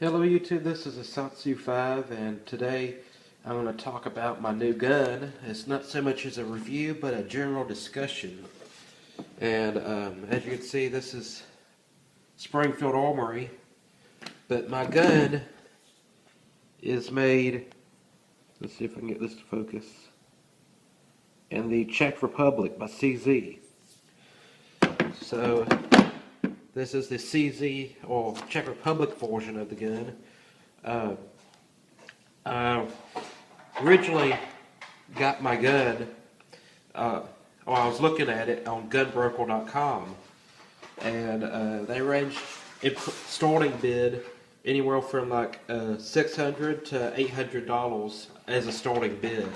Hello YouTube, this is a Satsu 5 and today I'm going to talk about my new gun. It's not so much as a review but a general discussion. And as you can see, this is Springfield Armory, but my gun is made, let's see if I can get this to focus, in the Czech Republic by CZ. So this is the CZ or Czech Republic version of the gun. I originally got my gun, I was looking at it on gunbroker.com, and they ranged in starting bid anywhere from like $600 to $800 as a starting bid.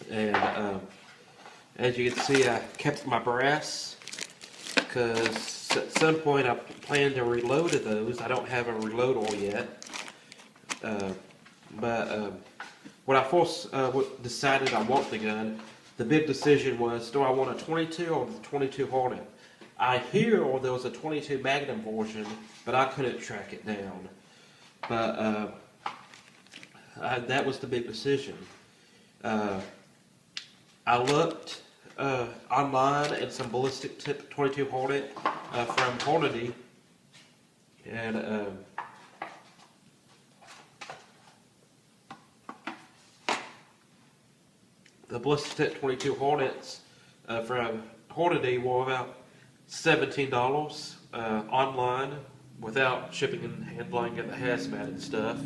And as you can see, I kept my brass because at some point I plan to reload those. I don't have a reloadable yet. But when I first decided I want the gun, the big decision was, do I want a 22 or the 22 Hornet? I hear there was a 22 Magnum version, but I couldn't track it down. But that was the big decision. I looked online at some ballistic tip 22 Hornet from Hornady, and the ballistic tip 22 Hornets from Hornady were about $17 online without shipping and handling and the hazmat and stuff.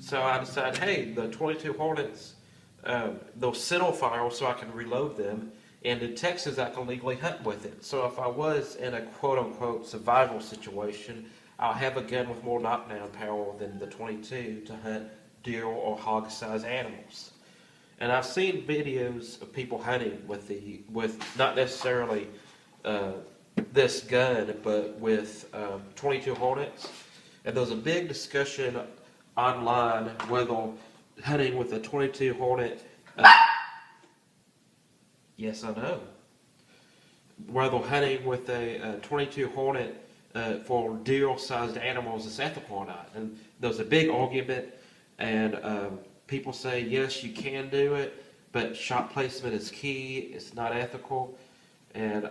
So I decided, hey, the 22 Hornets, they'll center fire so I can reload them, and in Texas I can legally hunt with it. So if I was in a quote-unquote survival situation, I'll have a gun with more knockdown power than the 22 to hunt deer or hog-sized animals. And I've seen videos of people hunting with not necessarily this gun, but with 22 Hornets. And there's a big discussion online whether hunting with a 22 Hornet, yes I know, whether hunting with a 22 Hornet for deer-sized animals is ethical or not. And there's a big argument, and people say yes, you can do it, but shot placement is key. It's not ethical, and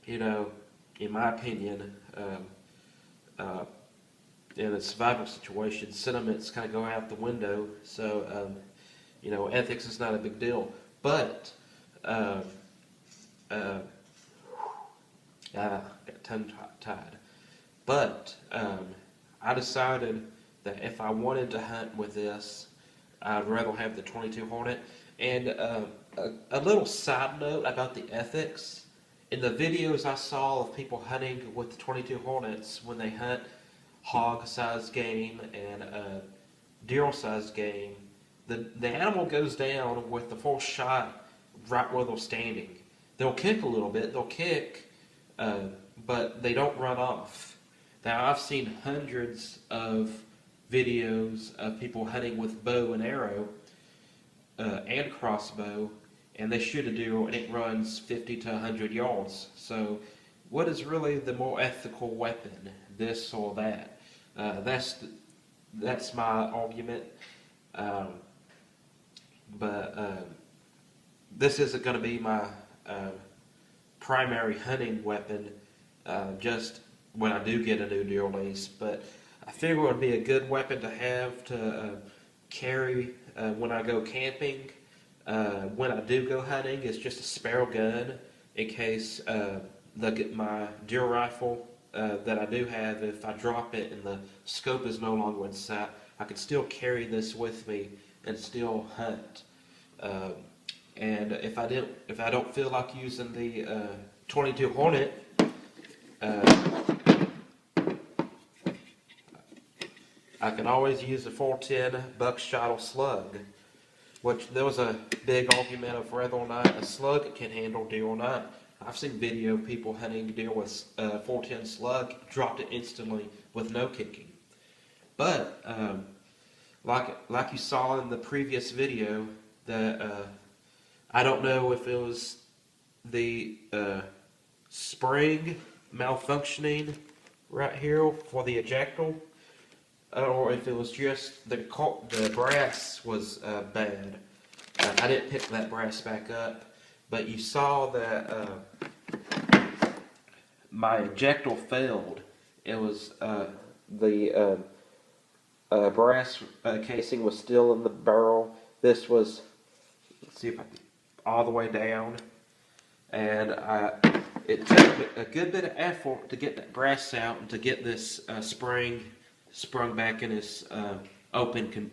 in my opinion, in a survival situation, sentiments kind of go out the window. So, ethics is not a big deal. But I got tongue-tied. But I decided that if I wanted to hunt with this, I'd rather have the 22 Hornet. And a little side note about the ethics. In the videos I saw of people hunting with the 22 Hornets, when they hunt hog-sized game and deer-sized game, the animal goes down with the first shot right where they're standing. They'll kick a little bit, but they don't run off. Now, I've seen hundreds of videos of people hunting with bow and arrow and crossbow, and they shoot a deer and it runs 50 to 100 yards. So what is really the more ethical weapon, this or that? That's my argument. But this isn't going to be my primary hunting weapon just when I do get a new deer lease. But I figure it would be a good weapon to have to carry when I go camping. When I do go hunting, it's just a spare gun in case my deer rifle that I do have, if I drop it and the scope is no longer in sight, I can still carry this with me and still hunt. And if I don't feel like using the 22 Hornet, I can always use the 410 buckshot or slug, which there was a big argument of whether or not a slug can handle deer or not. I've seen video of people hunting deer with 410 slug, dropped it instantly with no kicking. But like you saw in the previous video, that I don't know if it was the spring malfunctioning right here for the ejector, or if it was just the brass was bad. I didn't pick that brass back up, but you saw that my ejector failed. It was the brass casing was still in the barrel. This was, let's see if I can, all the way down, and it took a good bit of effort to get that brass out and to get this spring sprung back in its open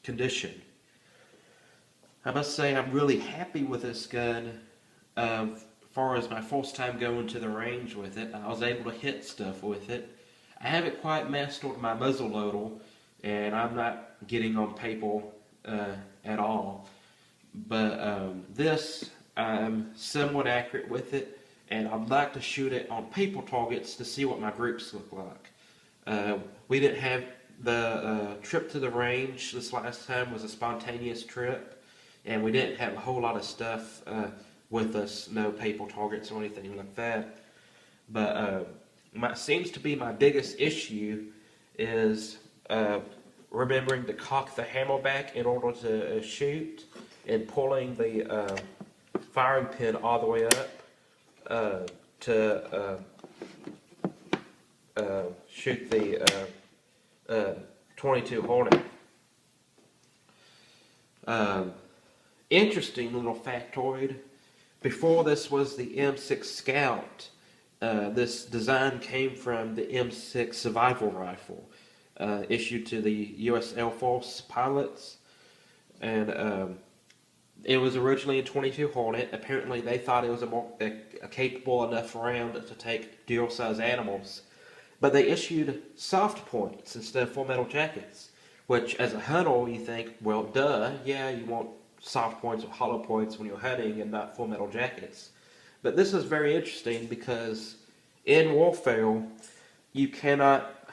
condition. I must say I'm really happy with this gun. As far as my first time going to the range with it, I was able to hit stuff with it. I haven't quite mastered my muzzle loader, and I'm not getting on people at all. But this, I'm somewhat accurate with it, and I'd like to shoot it on people targets to see what my groups look like. We didn't have the trip to the range this last time was a spontaneous trip, and we didn't have a whole lot of stuff with us, no people targets or anything like that. But seems to be my biggest issue is remembering to cock the hammer back in order to shoot, and pulling the firing pin all the way up to shoot the 22 Hornet. Interesting little factoid. Before this was the M6 Scout, this design came from the M6 Survival Rifle, issued to the U.S. Air Force pilots, and it was originally a 22 Hornet. Apparently they thought it was a capable enough round to take dual-size animals, but they issued soft points instead of full metal jackets, which as a hunter you think, well, duh, yeah, you want soft points or hollow points when you're hunting and not full metal jackets. But this is very interesting because in warfare you cannot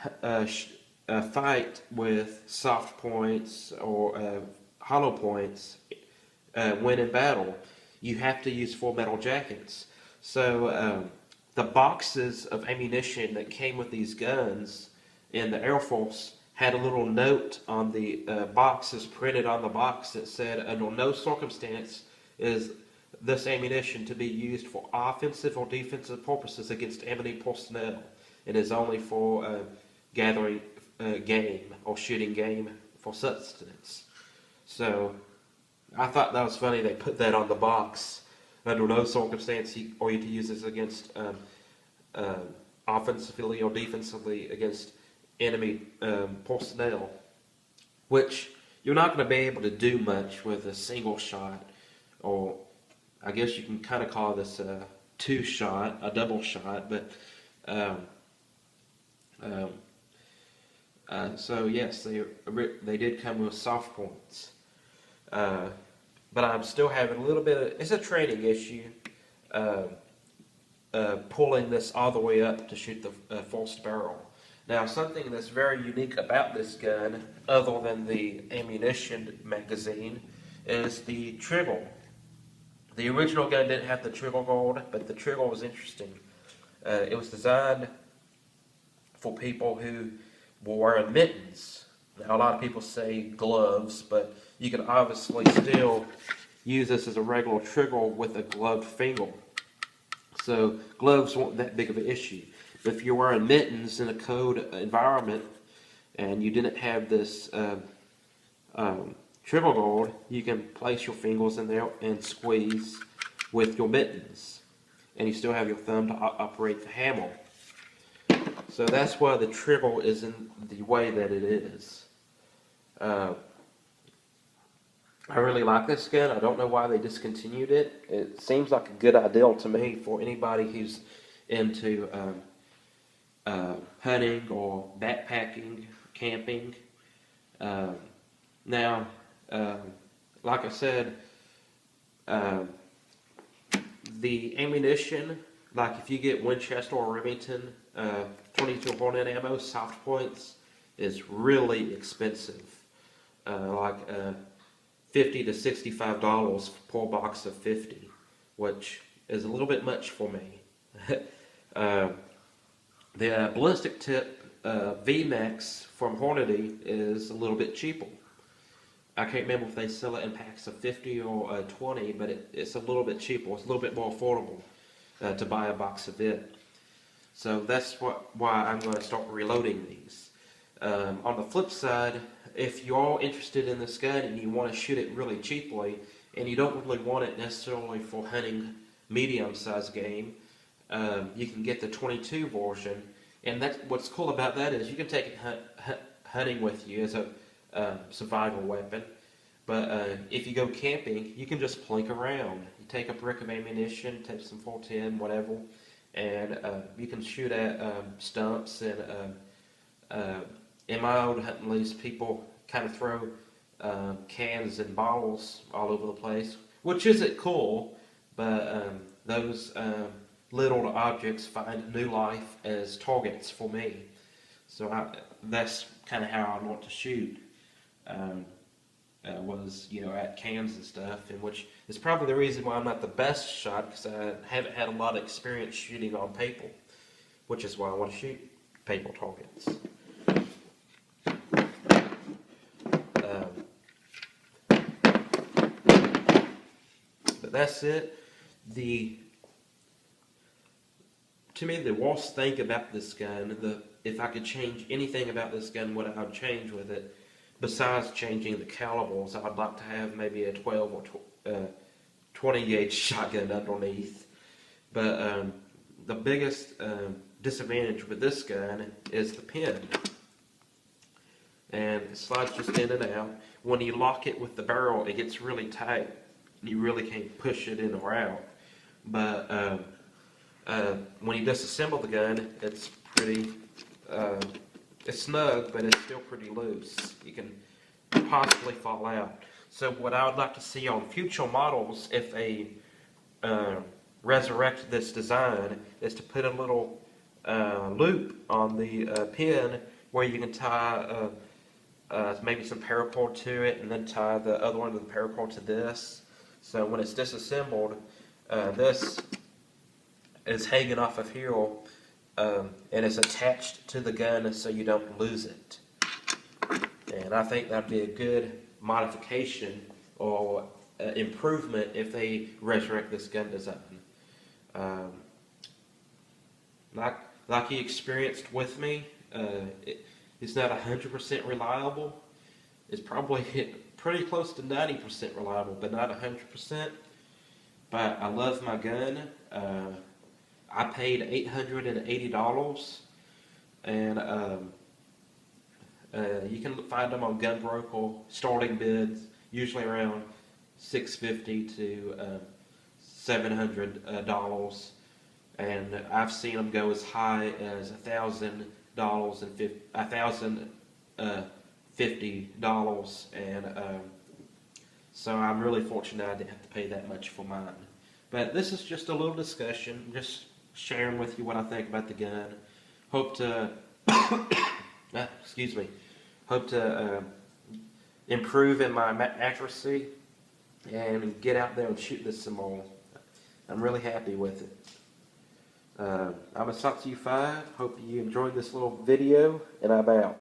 fight with soft points or hollow points when in battle. You have to use full metal jackets. So the boxes of ammunition that came with these guns in the Air Force had a little note on the boxes printed on the box that said, under no circumstance is this ammunition to be used for offensive or defensive purposes against enemy personnel. It is only for gathering game or shooting game for sustenance. So I thought that was funny. They put that on the box. Under no circumstance are you to use this against offensively or defensively against enemy personnel, which you're not going to be able to do much with a single shot, or I guess you can kind of call this a two-shot, a double shot, but so yes, they did come with soft points, but I'm still having a little bit of, it's a training issue, pulling this all the way up to shoot the forced barrel. Now, something that's very unique about this gun, other than the ammunition magazine, is the trigger. The original gun didn't have the trigger guard, but the trigger was interesting. It was designed for people who were wearing mittens. Now, a lot of people say gloves, but you can obviously still use this as a regular trigger with a gloved finger. So gloves weren't that big of an issue. But if you're wearing mittens in a cold environment and you didn't have this trigger guard, you can place your fingers in there and squeeze with your mittens, and you still have your thumb to operate the hammer. So that's why the trigger is in the way that it is. I really like this gun. I don't know why they discontinued it. It seems like a good idea to me for anybody who's into hunting or backpacking, camping. Now, like I said, the ammunition, like if you get Winchester or Remington 22 Hornet ammo, soft points, is really expensive. Like $50 to $65 per box of 50, which is a little bit much for me. The ballistic tip VMAX from Hornady is a little bit cheaper. I can't remember if they sell it in packs of 50 or 20, but it's a little bit cheaper. It's a little bit more affordable to buy a box of it. So that's why I'm going to start reloading these. On the flip side, if you're all interested in this gun and you want to shoot it really cheaply, and you don't really want it necessarily for hunting medium-sized game, you can get the 22 version. And what's cool about that is you can take it hunting with you as a survival weapon. But if you go camping, you can just plink around. You take a brick of ammunition, take some 410, whatever, and you can shoot at stumps. And in my old hunting lease, people kind of throw cans and bottles all over the place, which isn't cool, but those little objects find new life as targets for me. So that's kind of how I want to shoot. Was at cans and stuff, and which is probably the reason why I'm not the best shot, because I haven't had a lot of experience shooting on paper, which is why I want to shoot paper targets. But that's it. To me, the worst thing about this gun, if I could change anything about this gun, what I would change with it, besides changing the calibers, I'd like to have maybe a 12 or 20 gauge shotgun underneath. But the biggest disadvantage with this gun is the pin. And it slides just in and out. When you lock it with the barrel, it gets really tight. You really can't push it in or out. But when you disassemble the gun, it's pretty... it's snug, but it's still pretty loose. You can possibly fall out. So what I would like to see on future models, if they resurrect this design, is to put a little loop on the pin where you can tie maybe some paracord to it, and then tie the other one of the paracord to this. So when it's disassembled, this is hanging off of here, and it's attached to the gun so you don't lose it. And I think that'd be a good modification or improvement if they resurrect this gun design. Like you experienced with me, it's not 100% reliable. It's probably pretty close to 90% reliable, but not 100%. But I love my gun. I paid $880, and you can find them on GunBroker, starting bids, usually around $650 to $700, and I've seen them go as high as $1,000 and $1,050, and so I'm really fortunate I didn't have to pay that much for mine. But this is just a little discussion, just sharing with you what I think about the gun. Hope to, improve in my accuracy and get out there and shoot this some more. I'm really happy with it. I'm Asatsu5. Hope you enjoyed this little video, and I'm out.